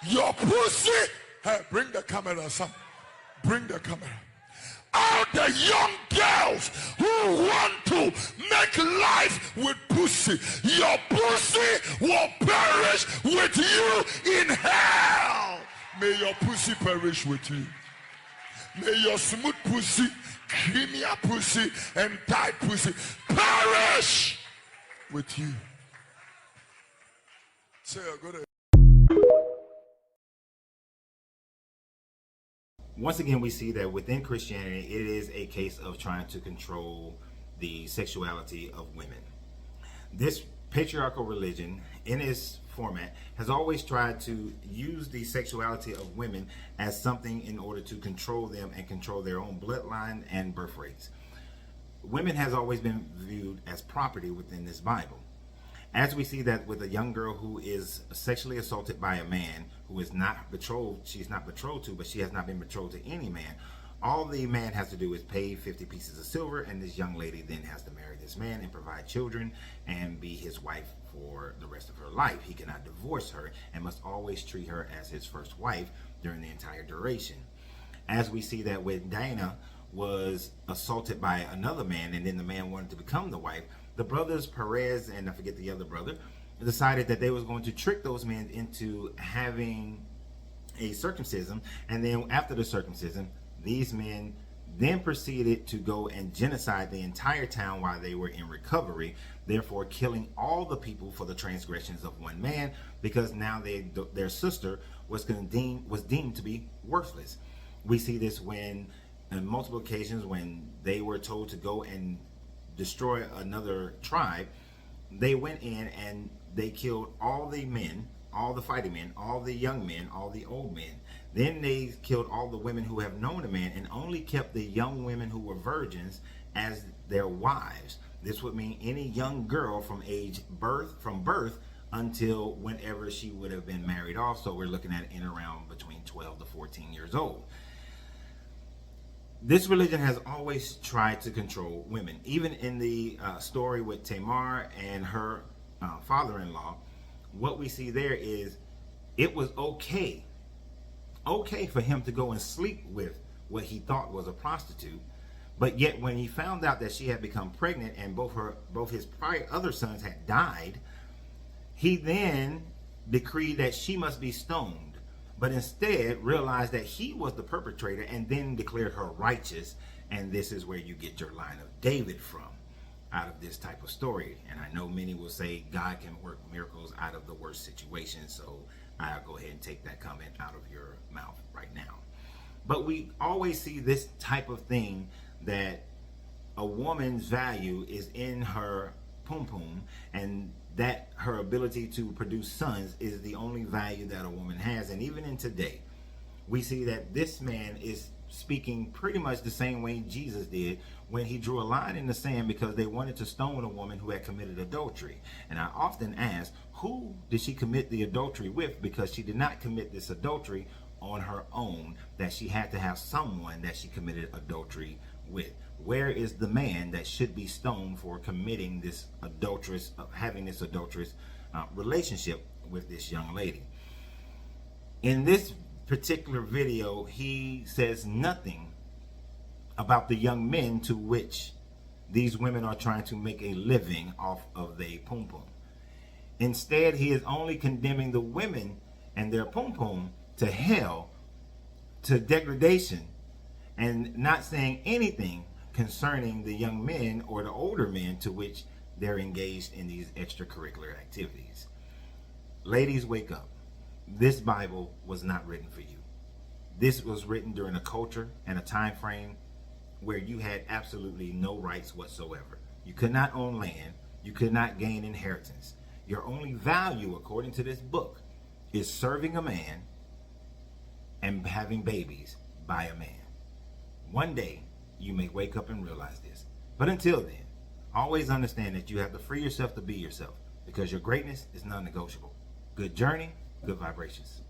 Your pussy. Hey, bring the camera, son. Bring the camera. All the young girls who want to make life with pussy, your pussy will perish with you in hell. May your pussy perish with you. May your smooth pussy, creamy pussy, and tight pussy perish with you. Say a good. Once again, we see that within Christianity, it is a case of trying to control the sexuality of women. This patriarchal religion, in its format, has always tried to use the sexuality of women as something in order to control them and control their own bloodline and birth rates. Women has always been viewed as property within this Bible. As we see that with a young girl who is sexually assaulted by a man who is not betrothed, she's not betrothed to, but she has not been betrothed to any man. All the man has to do is pay 50 pieces of silver, and this young lady then has to marry this man and provide children and be his wife for the rest of her life. He cannot divorce her and must always treat her as his first wife during the entire duration. As we see that when Dinah was assaulted by another man and then the man wanted to become the wife, the brothers Perez and I forget the other brother decided that they was going to trick those men into having a circumcision, and then after the circumcision, these men then proceeded to go and genocide the entire town while they were in recovery, therefore killing all the people for the transgressions of one man, because now their sister was deemed to be worthless. We see this when on multiple occasions when they were told to go and destroy another tribe, they went in and they killed all the men, all the fighting men, all the young men, all the old men. Then they killed all the women who have known a man and only kept the young women who were virgins as their wives. This would mean any young girl from birth until whenever she would have been married off. So we're looking at in around between 12 to 14 years old. This religion has always tried to control women. Even in the story with Tamar and her father-in-law, what we see there is it was okay for him to go and sleep with what he thought was a prostitute, but yet when he found out that she had become pregnant and both his other sons had died, he then decreed that she must be stoned, but instead realized that he was the perpetrator and then declared her righteous. And this is where you get your line of David from, out of this type of story. And I know many will say God can work miracles out of the worst situations, so I'll go ahead and take that comment out of your mouth right now. But we always see this type of thing, that a woman's value is in her pum pum, and that her ability to produce sons is the only value that a woman has. And even in today, we see that this man is speaking pretty much the same way Jesus did when he drew a line in the sand because they wanted to stone a woman who had committed adultery. And I often ask, who did she commit the adultery with? Because she did not commit this adultery on her own, that she had to have someone that she committed adultery with. Where is the man that should be stoned for committing this adulterous, having this adulterous relationship with this young lady? In this particular video, he says nothing about the young men to which these women are trying to make a living off of their pum pum. Instead, he is only condemning the women and their pum pum to hell, to degradation, and not saying anything concerning the young men or the older men to which they're engaged in these extracurricular activities. Ladies, wake up. This Bible was not written for you. This was written during a culture and a time frame where you had absolutely no rights whatsoever. You could not own land. You could not gain inheritance. Your only value, according to this book, is serving a man and having babies by a man. One day, you may wake up and realize this. But until then, always understand that you have to free yourself to be yourself, because your greatness is non-negotiable. Good journey, good vibrations.